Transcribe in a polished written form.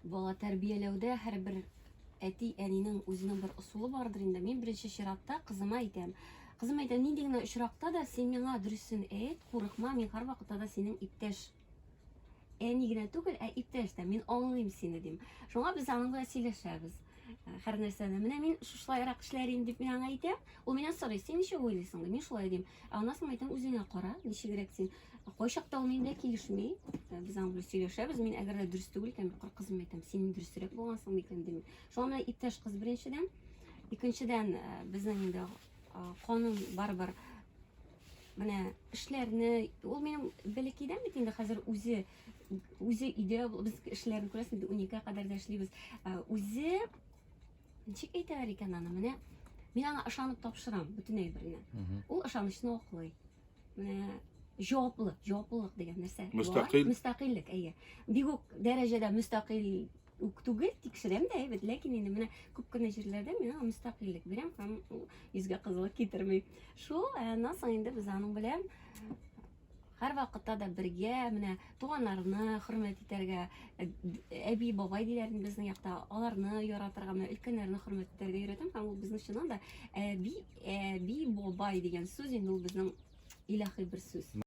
Бала тәрбияләүдә һәрбер әти әнинең үзенең бер ысулы бардыр инде. Мин беренче чиратта кызыма әйтәм. Кызым әйтә, нинди генә очракта да син миңа дөресен әйт, курыкма, мин һәрвакытта да синең иптәш. Әни генә түгел, ә иптәш тә. Мин аңлыйм сине дим. Шуңа без аның белән сөйләшәбез. Һәр нәрсәне. Менә мин шулайрак эшләрим дип мин аңа әйтәм. Ул миннән сорый, син ничек уйлыйсың дип. Мин шулай дим. Аннан соң әйтәм, үзеңә кара, ничегрәк син. Кайчакта ул миндә килешми. Без аның белән сөйләшәбез. Мин әгәр дә дөрес түгел икән, кызым әйтәм, син дөресрәк булгансың микән дим. Шуңа менә иптәш кыз беренчедән. Икенчедән, безнең инде канун барбыр. Менә эшләрне, ул минем бәләкәйдән бит инде хәзер үзе өйдә без эшләрне күрәсез, 12-га кадәр дә эшлибез. Үзе ничек әйтәләр икән аны, менә мин аңа ышанып тапшырам бөтен әйберне. Ул ышанычны аклый. Менә җаваплылык дигән нәрсә. Мөстәкыйльлек, әйе. Бик үк дәрәҗәдә мөстәкыйль үк түгел, тикшерәм дә әйбәт, ләкин инде менә күп кенә җирләрдә мин аңа мөстәкыйльлек бирәм һәм йөзгә кызыллык китерми. Шул, аннан соң инде без аның белән һәрвакытта да бергә, менә туганнарны хөрмәт итәргә, әби, бабай диләр безнең якта, аларны яратырга, менә өлкәннәрне хөрмәт итәргә өйрәтәм һәм ул безнең чыннан да әби, бабай дигән сүз инде ул безнең илаһи бер сүз.